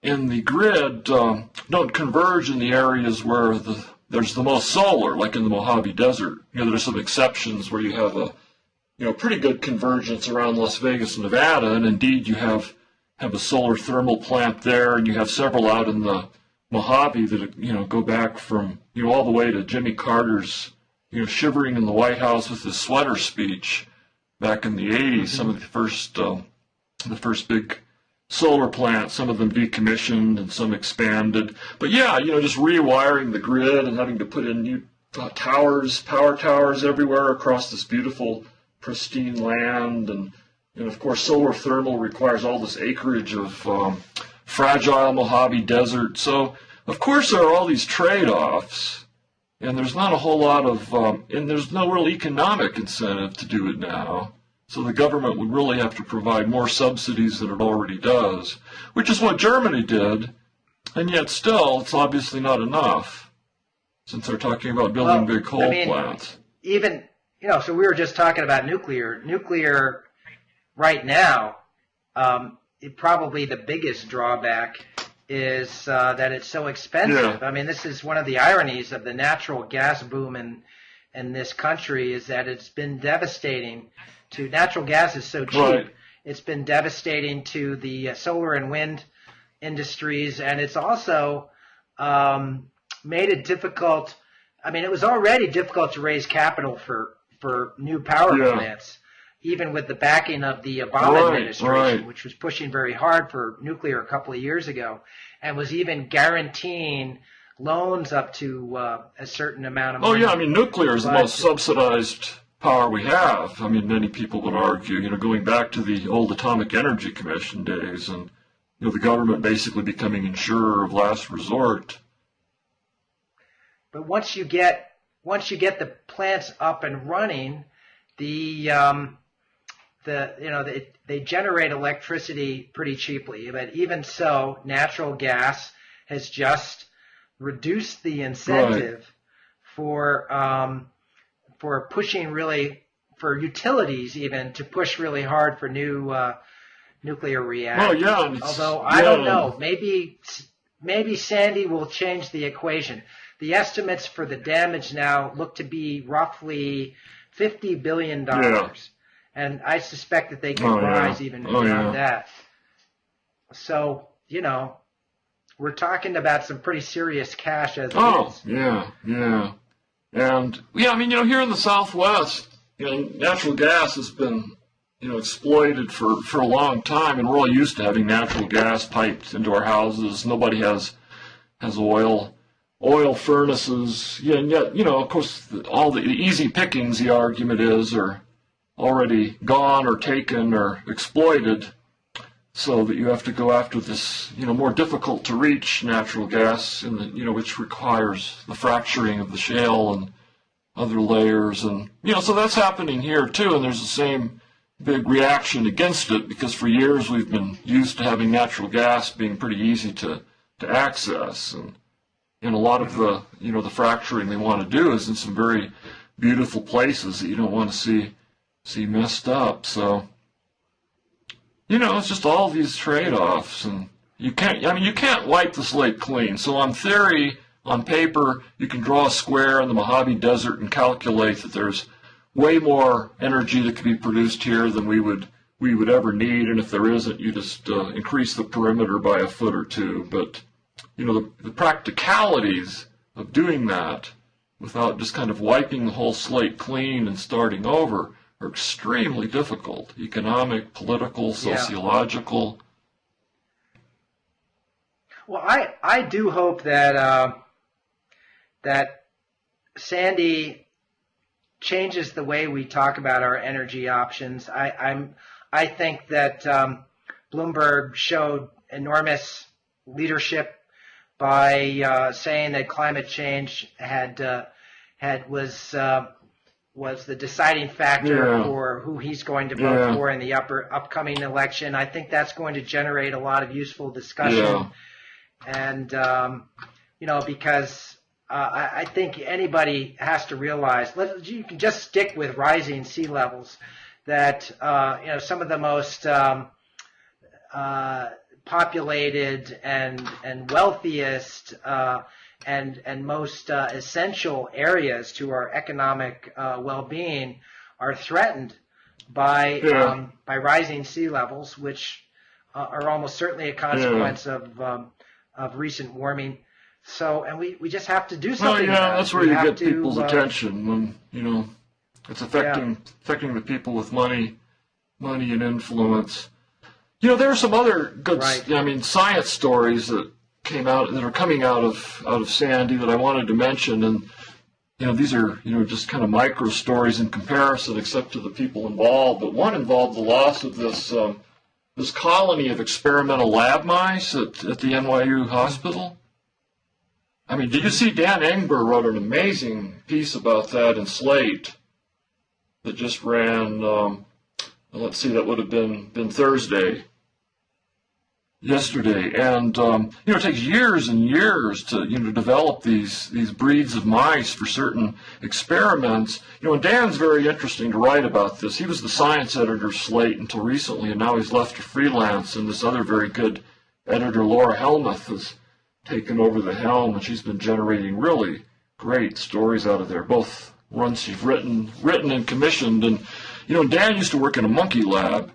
in the grid don't converge in the areas where there's the most solar, like in the Mojave Desert. There's some exceptions where you have a pretty good convergence around Las Vegas, Nevada, and indeed you have a solar thermal plant there, and you have several out in the Mojave that go back from all the way to Jimmy Carter's shivering in the White House with his sweater speech back in the 80s. Some of the first big solar plants, some of them decommissioned and some expanded. But yeah, just rewiring the grid and having to put in new power towers everywhere across this beautiful, pristine land. And of course, solar thermal requires all this acreage of fragile Mojave Desert. So, of course, there are all these trade-offs, and there's not a whole lot of, and there's no real economic incentive to do it now. So the government would really have to provide more subsidies than it already does, which is what Germany did, and yet still, it's obviously not enough, since they're talking about building big coal plants. Even, so we were just talking about nuclear. Nuclear, right now, probably the biggest drawback is that it's so expensive. Yeah. This is one of the ironies of the natural gas boom in this country, is that it's been devastating. Natural gas is so cheap. Right. It's been devastating to the solar and wind industries, and it's also made it difficult. It was already difficult to raise capital for new power plants, even with the backing of the Obama administration, which was pushing very hard for nuclear a couple of years ago, and was even guaranteeing loans up to a certain amount of money. Oh yeah, nuclear is the most subsidized power we have. Many people would argue, going back to the old Atomic Energy Commission days, and the government basically becoming insurer of last resort. But once you get the plants up and running, they generate electricity pretty cheaply. But even so, natural gas has just reduce the incentive for pushing really, for utilities even, to push really hard for new nuclear reactors. Oh, yeah. Although, I don't know, maybe Sandy will change the equation. The estimates for the damage now look to be roughly $50 billion. Yeah. And I suspect that they can rise even beyond that. So, you know, we're talking about some pretty serious cash as it is. Yeah. And, yeah, I mean, you know, here in the Southwest, you know, natural gas has been, you know, exploited for a long time, and we're all used to having natural gas piped into our houses. Nobody has oil furnaces. Yeah, and yet, you know, of course, all the easy pickings, the argument is, are already gone or taken or exploited, so that you have to go after this, you know, more difficult to reach natural gas, you know, which requires the fracturing of the shale and other layers, and you know, so that's happening here too. And there's the same big reaction against it, because for years we've been used to having natural gas being pretty easy to access, and a lot of the, you know, the fracturing they want to do is in some very beautiful places that you don't want to see messed up. So, you know, it's just all these trade-offs, and you can't wipe the slate clean. So on theory, on paper, you can draw a square in the Mojave Desert and calculate that there's way more energy that can be produced here than we would ever need, and if there isn't, you just increase the perimeter by a foot or two. But you know, the practicalities of doing that without just kind of wiping the whole slate clean and starting over are extremely difficult. Economic, political, sociological. Well, I do hope that that Sandy changes the way we talk about our energy options. I think that Bloomberg showed enormous leadership by saying that climate change was the deciding factor for who he's going to vote for in the upcoming election. I think that's going to generate a lot of useful discussion, and you know, because I think anybody has to realize, you can just stick with rising sea levels, that you know, some of the most populated and wealthiest and most essential areas to our economic well-being are threatened by rising sea levels, which are almost certainly a consequence of recent warming. So, and we just have to do something. Well, yeah, that's where you get people's attention, when, you know, it's affecting the people with money and influence. You know, there are some other good, I mean, science stories that are coming out of Sandy that I wanted to mention, and you know, these are, you know, just kind of micro stories in comparison, except to the people involved. But one involved the loss of this colony of experimental lab mice at the NYU hospital. I mean, did you see Dan Engber wrote an amazing piece about that in Slate that just ran? Let's see, that would have been yesterday, and you know, it takes years and years to, you know, develop these breeds of mice for certain experiments. You know, and Dan's very interesting to write about this. He was the science editor of Slate until recently, and now he's left to freelance, and this other very good editor, Laura Helmuth, has taken over the helm, and she's been generating really great stories out of there, both ones she's written and commissioned. And you know, Dan used to work in a monkey lab,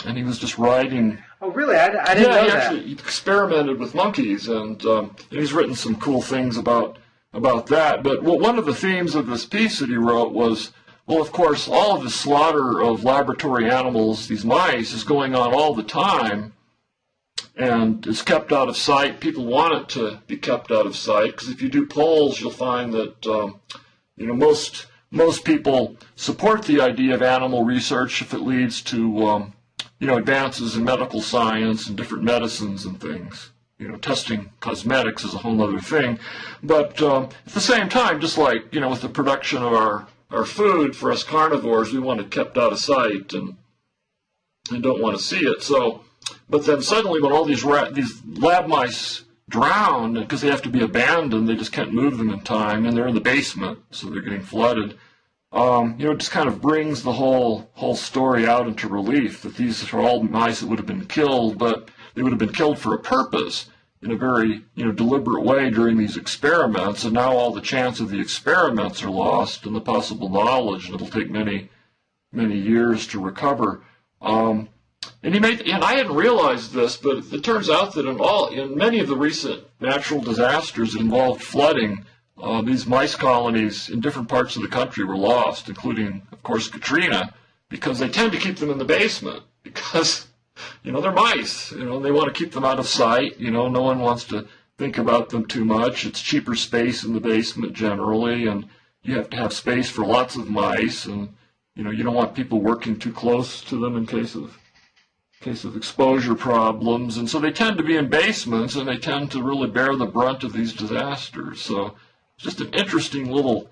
and he was just writing. Oh, really? I didn't know that. Yeah, he experimented with monkeys, and he's written some cool things about that. But one of the themes of this piece that he wrote was, well, of course, all of the slaughter of laboratory animals, these mice, is going on all the time, and it's kept out of sight. People want it to be kept out of sight, because if you do polls, you'll find that you know, most people support the idea of animal research if it leads to you know, advances in medical science and different medicines and things. You know, testing cosmetics is a whole other thing. But at the same time, just like, you know, with the production of our food, for us carnivores, we want it kept out of sight and don't want to see it. So, but then suddenly when all these lab mice drown because they have to be abandoned. They just can't move them in time, and they're in the basement, so they're getting flooded. It just kind of brings the whole story out into relief that these are all mice that would have been killed, but they would have been killed for a purpose in a very deliberate way during these experiments, and now all the chance of the experiments are lost and the possible knowledge, and it'll take many years to recover. And I hadn't realized this, but it turns out that in many of the recent natural disasters that involved flooding, these mice colonies in different parts of the country were lost, including, of course, Katrina, because they tend to keep them in the basement because, they're mice. They want to keep them out of sight. No one wants to think about them too much. It's cheaper space in the basement generally, and you have to have space for lots of mice, and, you don't want people working too close to them in case of exposure problems. And so they tend to be in basements, and they tend to really bear the brunt of these disasters. So just an interesting little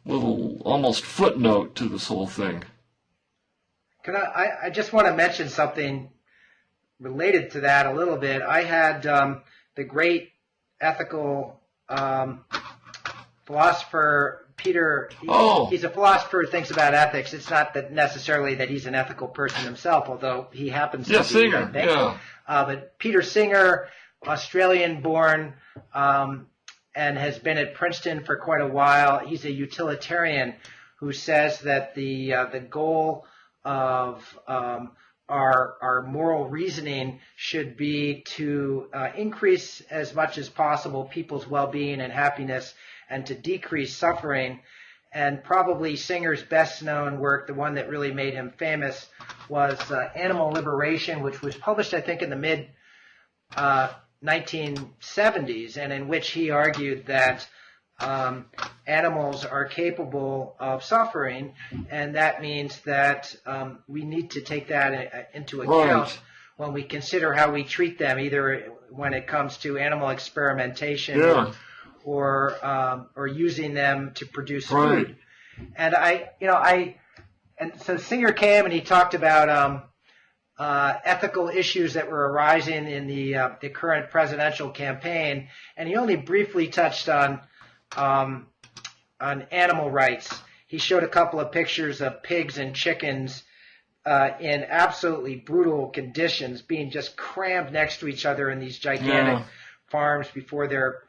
almost footnote to this whole thing. I just want to mention something related to that a little bit. I had the great ethical philosopher Peter. He's a philosopher who thinks about ethics. It's not that necessarily that he's an ethical person himself, although he happens to be. Singer. Yeah. But Peter Singer, Australian-born, and has been at Princeton for quite a while. He's a utilitarian who says that the goal of our moral reasoning should be to increase as much as possible people's well-being and happiness, and to decrease suffering. And probably Singer's best-known work, the one that really made him famous, was Animal Liberation, which was published, I think, in the mid 1970s, and in which he argued that animals are capable of suffering, and that means that we need to take that into account when we consider how we treat them, either when it comes to animal experimentation or using them to produce food. And so Singer came and he talked about ethical issues that were arising in the current presidential campaign, and he only briefly touched on animal rights. He showed a couple of pictures of pigs and chickens in absolutely brutal conditions, being just crammed next to each other in these gigantic farms before they're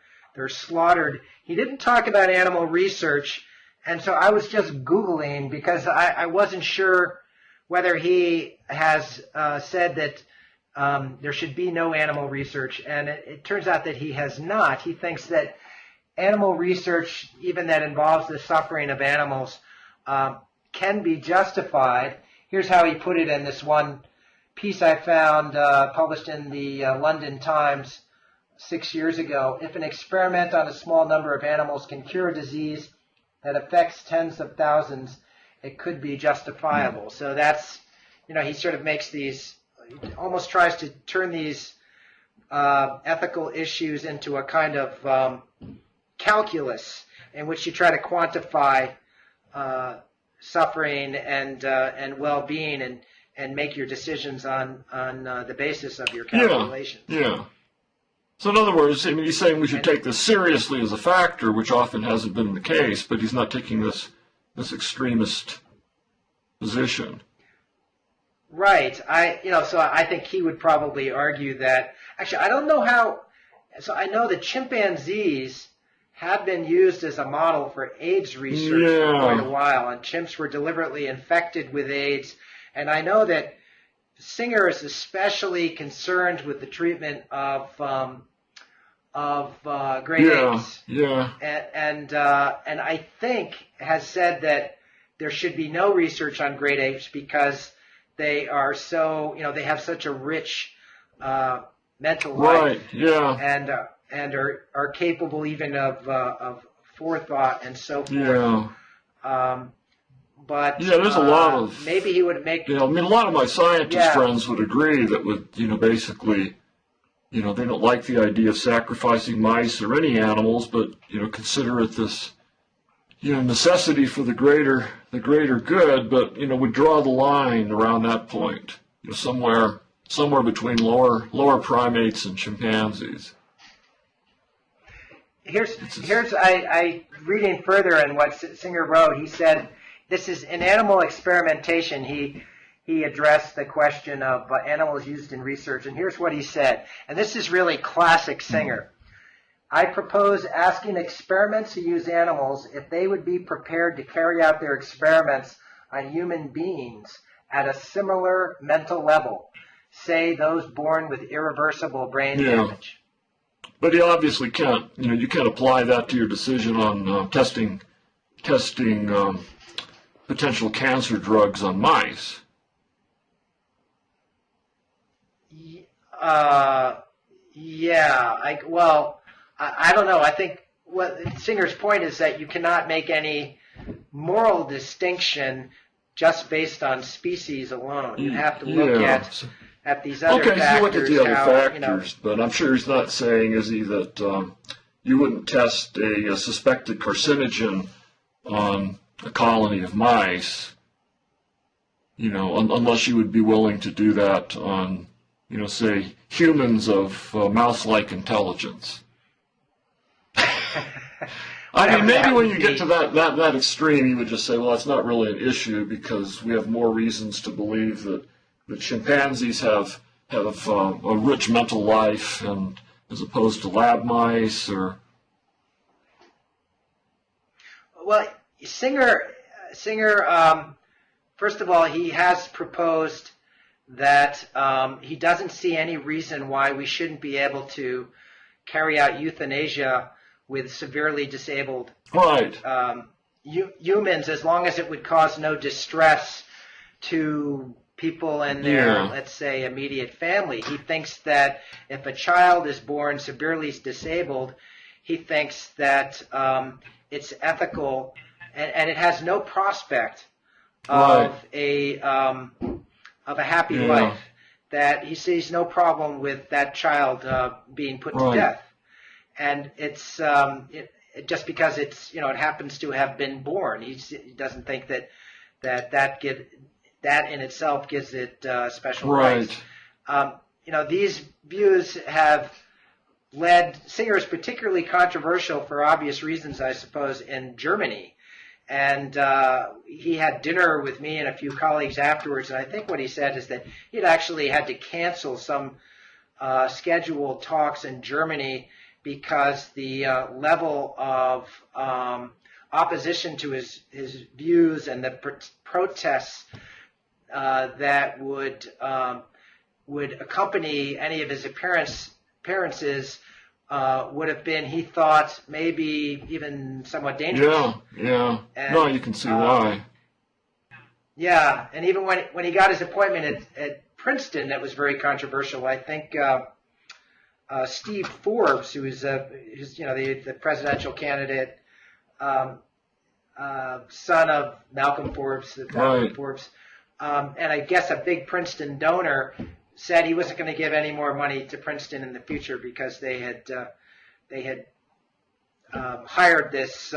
slaughtered. He didn't talk about animal research, and so I was just Googling because I wasn't sure whether he has said that there should be no animal research, and it turns out that he has not. He thinks that animal research, even that involves the suffering of animals, can be justified. Here's how he put it in this one piece I found published in the London Times 6 years ago. If an experiment on a small number of animals can cure a disease that affects tens of thousands, it could be justifiable. So that's, he sort of makes these, almost tries to turn these ethical issues into a kind of calculus in which you try to quantify suffering and well-being and make your decisions on the basis of your calculations. Yeah. So in other words, he's saying we should take this seriously as a factor, which often hasn't been the case, but he's not taking this extremist position. Right. So I think he would probably argue that. Actually, I don't know how. So I know that chimpanzees have been used as a model for AIDS research for quite a while, and chimps were deliberately infected with AIDS. And I know that Singer is especially concerned with the treatment of great apes. Yeah. And I think has said that there should be no research on great apes because they are so, they have such a rich mental life. Right. Yeah. And are capable even of forethought and so forth. Yeah. But there's a lot of maybe he would make. A lot of my scientist friends would agree that basically, they don't like the idea of sacrificing mice or any animals, but consider it this, necessity for the greater good, but would draw the line around that point, somewhere between lower primates and chimpanzees. I reading further in what Singer wrote. He said, "This is in animal experimentation." He addressed the question of animals used in research, and here's what he said. And this is really classic Singer. "I propose asking experiments to use animals if they would be prepared to carry out their experiments on human beings at a similar mental level, say those born with irreversible brain damage." But you obviously can't, you can't apply that to your decision on testing potential cancer drugs on mice. I don't know. I think what Singer's point is that you cannot make any moral distinction just based on species alone. You have to look at these other factors. Okay, so look at the other factors, but I'm sure he's not saying, is he, that you wouldn't test a suspected carcinogen on a colony of mice, unless you would be willing to do that on, say, humans of mouse-like intelligence. I mean, maybe when you get to that extreme, you would just say, well, it's not really an issue because we have more reasons to believe that chimpanzees have a rich mental life, and as opposed to lab mice, or. Well, Singer, first of all, he has proposed that he doesn't see any reason why we shouldn't be able to carry out euthanasia with severely disabled humans, as long as it would cause no distress to people in their, let's say, immediate family. He thinks that if a child is born severely disabled, he thinks that it's ethical and it has no prospect of a happy life. That he sees no problem with that child being put to death. And it's just because it happens to have been born. He doesn't think that in itself gives it special rights. These views have led. Singer is particularly controversial for obvious reasons, I suppose, in Germany. And he had dinner with me and a few colleagues afterwards, and I think what he said is that he'd actually had to cancel some scheduled talks in Germany because the level of opposition to his views and the protests that would accompany any of his appearances would have been, he thought, maybe even somewhat dangerous. Yeah. No, you can see why. Yeah, and even when he got his appointment at Princeton, that was very controversial. I think Steve Forbes, who is the presidential candidate, son of Malcolm Forbes, Forbes, and I guess a big Princeton donor, said he wasn't going to give any more money to Princeton in the future because they had hired this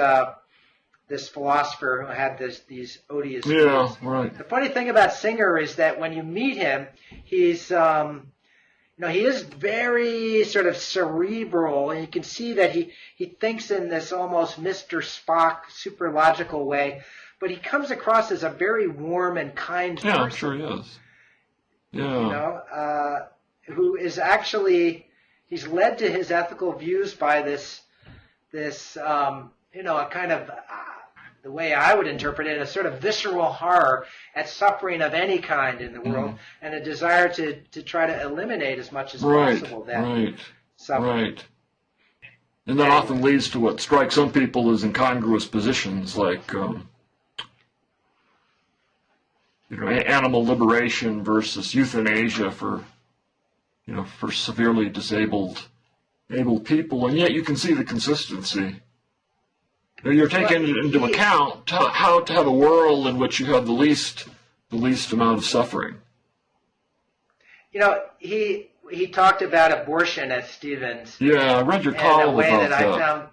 philosopher who had these odious views. Yeah, right. The funny thing about Singer is that when you meet him, he's he is very sort of cerebral, and you can see that he thinks in this almost Mr. Spock super logical way, but he comes across as a very warm and kind person. Yeah, I'm sure he is. Yeah. Who is actually, he's led to his ethical views by this a kind of, the way I would interpret it, a sort of visceral horror at suffering of any kind in the world, and a desire to try to eliminate as much as possible that suffering. Right. And that often leads to what strikes some people as incongruous positions, like animal liberation versus euthanasia for severely disabled people, and yet you can see the consistency. You're taking into account how to have a world in which you have the least amount of suffering. He talked about abortion at Stevens. Yeah, I read your column about that.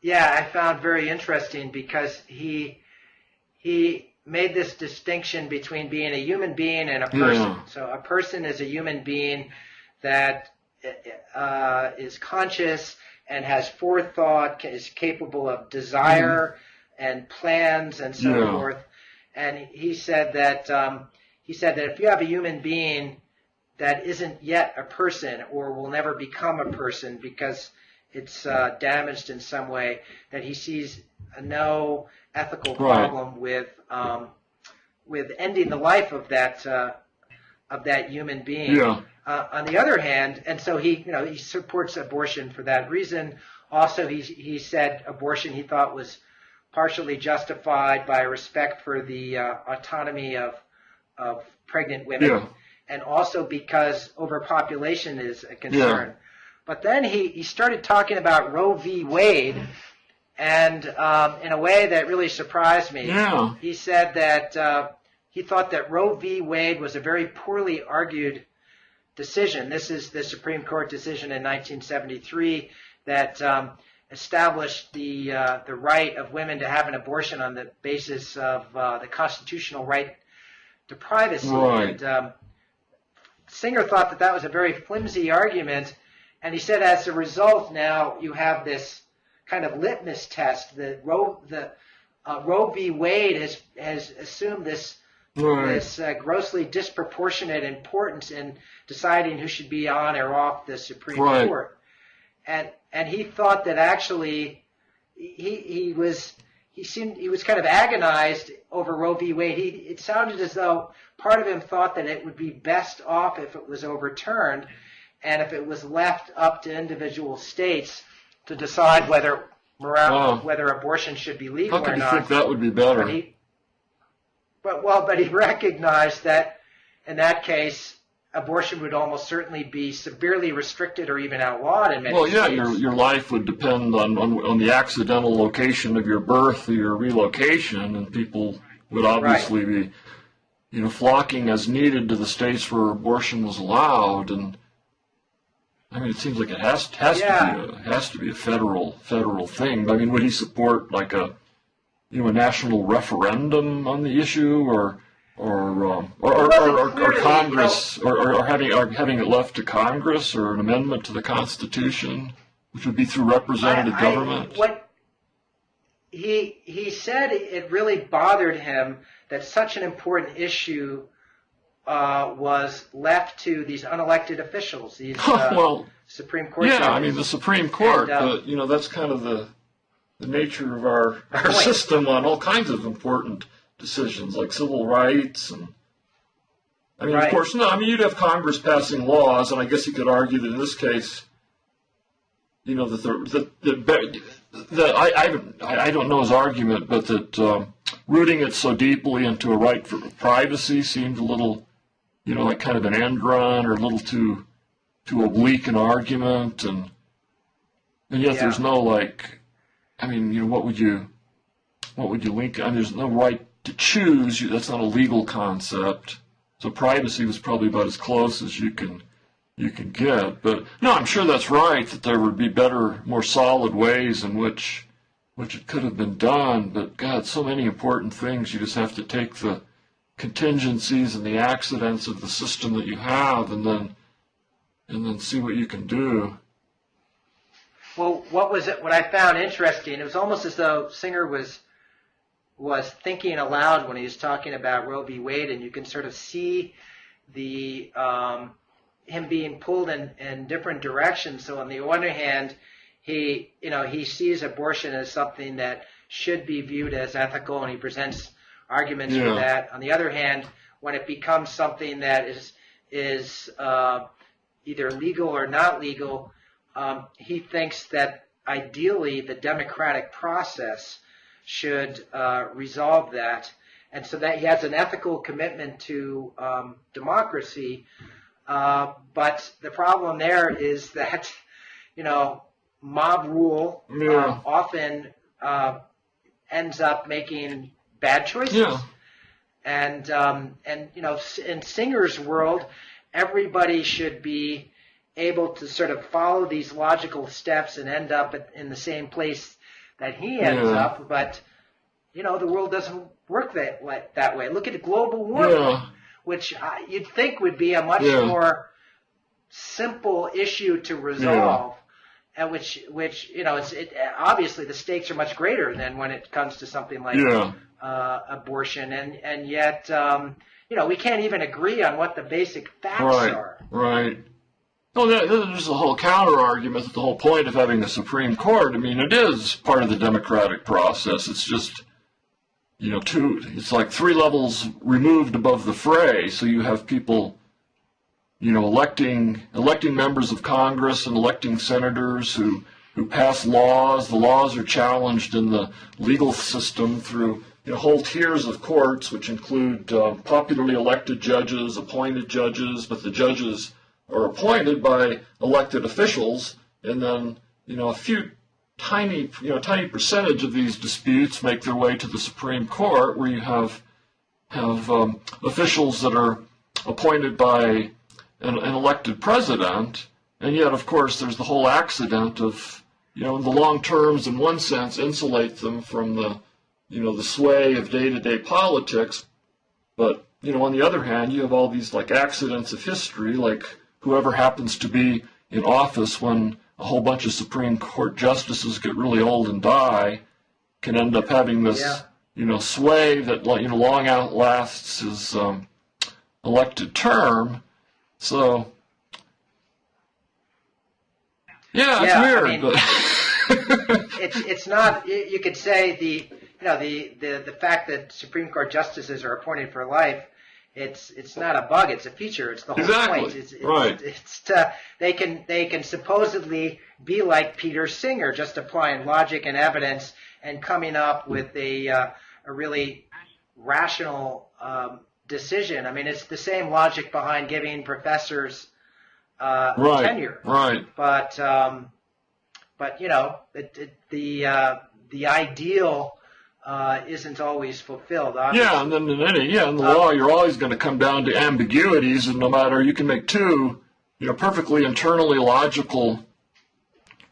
I found very interesting because he made this distinction between being a human being and a person. Yeah. So a person is a human being that is conscious and has forethought, is capable of desire and plans and so forth. And he said that if you have a human being that isn't yet a person or will never become a person because it's damaged in some way, that he sees no ethical problem with ending the life of that human being. Yeah. On the other hand, and so he supports abortion for that reason. Also, he said abortion he thought was partially justified by respect for the autonomy of pregnant women, and also because overpopulation is a concern. Yeah. But then he started talking about Roe v. Wade, and in a way that really surprised me. Yeah. He said that he thought that Roe v. Wade was a very poorly argued decision. This is the Supreme Court decision in 1973 that established the right of women to have an abortion on the basis of the constitutional right to privacy. Right. And Singer thought that was a very flimsy argument, and he said as a result now you have this kind of litmus test. Roe v. Wade has assumed this grossly disproportionate importance in deciding who should be on or off the Supreme Court, and he thought that actually he was kind of agonized over Roe v. Wade. It sounded as though part of him thought that it would be best off if it was overturned, and if it was left up to individual states to decide whether abortion should be legal or not. How could you think that would be better? But he recognized that in that case, abortion would almost certainly be severely restricted or even outlawed in many states. Your life would depend on the accidental location of your birth or your relocation, and people would obviously be, flocking as needed to the states where abortion was allowed. And I mean, it seems like it has to be a federal thing. I mean, would he support like a national referendum on the issue, or Congress, or having it left to Congress, or an amendment to the Constitution, which would be through representative government? What he said, it really bothered him that such an important issue was left to these unelected officials, these Supreme Court judges. I mean the Supreme Court, but that's kind of the nature of our system on all kinds of important decisions like civil rights, and of course, you'd have Congress passing laws, and I guess you could argue that in this case, I don't know his argument, but that rooting it so deeply into a right for privacy seemed a little, like kind of an end run, or a little too oblique an argument, and yet there's no what would you link? There's no right to choose. That's not a legal concept. So privacy was probably about as close as you can get. But no, I'm sure that's right, that there would be better, more solid ways in which it could have been done. But God, so many important things. You just have to take the contingencies and the accidents of the system that you have, and then see what you can do. Well, what I found interesting, it was almost as though Singer was thinking aloud when he was talking about Roe v. Wade, and you can sort of see him being pulled in different directions. So on the one hand, he sees abortion as something that should be viewed as ethical, and he presents arguments for that. On the other hand, when it becomes something that is either legal or not legal, he thinks that ideally the democratic process should resolve that, and so that he has an ethical commitment to democracy. But the problem there is that mob rule often ends up making bad choices, and in Singer's world, everybody should be able to sort of follow these logical steps and end up in the same place that he ends up, but the world doesn't work that way. Look at global warming, which you'd think would be a much more simple issue to resolve, and which obviously the stakes are much greater than when it comes to something like abortion, and yet we can't even agree on what the basic facts are. Right. Well, there's a whole counter argument that the whole point of having a Supreme Court, I mean, it is part of the democratic process. It's just, it's like 3 levels removed above the fray. So you have people, electing members of Congress and electing senators who pass laws. The laws are challenged in the legal system through whole tiers of courts, which include popularly elected judges, appointed judges, but the judges are appointed by elected officials, and then a few tiny percentage of these disputes make their way to the Supreme Court, where you have officials that are appointed by an elected president, and yet of course there's the whole accident of the long terms in one sense insulate them from the the sway of day-to-day politics, but on the other hand you have all these like accidents of history, like whoever happens to be in office when a whole bunch of Supreme Court justices get really old and die can end up having this, sway that, long outlasts his elected term. So, it's weird. I mean, but it's not. You could say the fact that Supreme Court justices are appointed for life. It's not a bug. It's a feature. It's the whole point. They can supposedly be like Peter Singer, just applying logic and evidence and coming up with a really rational decision. I mean, it's the same logic behind giving professors tenure. Right. But the ideal isn't always fulfilled. Obviously. Yeah, and then in the law, you're always going to come down to ambiguities, and no matter, you can make 2, perfectly internally logical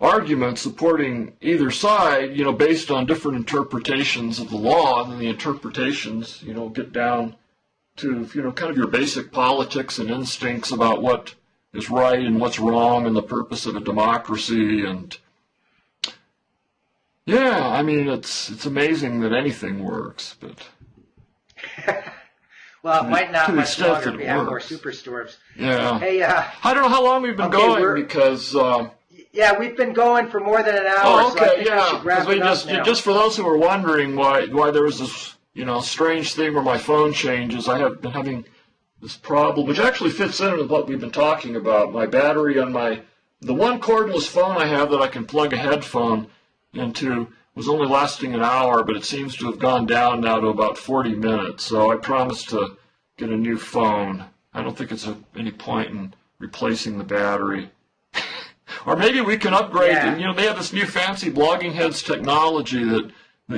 arguments supporting either side, based on different interpretations of the law, and then the interpretations, get down to, kind of your basic politics and instincts about what is right and what's wrong and the purpose of a democracy. And yeah, I mean, it's amazing that anything works, but well, it might not much longer if we have more superstorms. Yeah. Hey, I don't know how long we've been going because. Yeah, we've been going for more than an hour. Oh, okay, so I think we should wrap it up now. Just for those who are wondering why there was this strange thing where my phone changes, I have been having this problem, which actually fits in with what we've been talking about. My battery on the one cordless phone I have that I can plug a headphone into was only lasting an hour, but it seems to have gone down now to about 40 minutes. So I promised to get a new phone. I don't think it's any point in replacing the battery. Or maybe we can upgrade. Yeah. They have this new fancy Blogging Heads technology that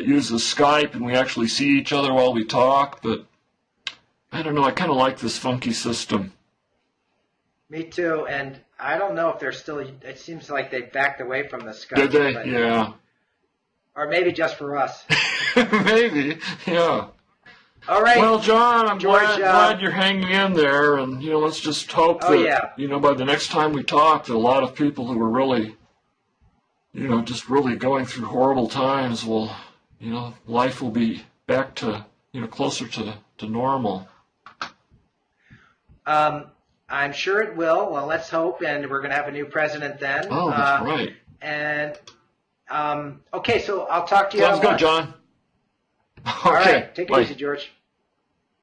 uses Skype, and we actually see each other while we talk. But I don't know. I kind of like this funky system. Me too. And I don't know if they're still. It seems like they backed away from the Skype. Did they? Yeah. Or maybe just for us. Maybe. Yeah. All right. Well, John, I'm glad you're hanging in there, and let's just hope that by the next time we talk, that a lot of people who are really, just really going through horrible times will, life will be back to, closer to normal. I'm sure it will. Well, let's hope, and we're going to have a new president then. Oh, that's right. And okay, so I'll talk to you. Sounds good, John. All right. Take it easy, George.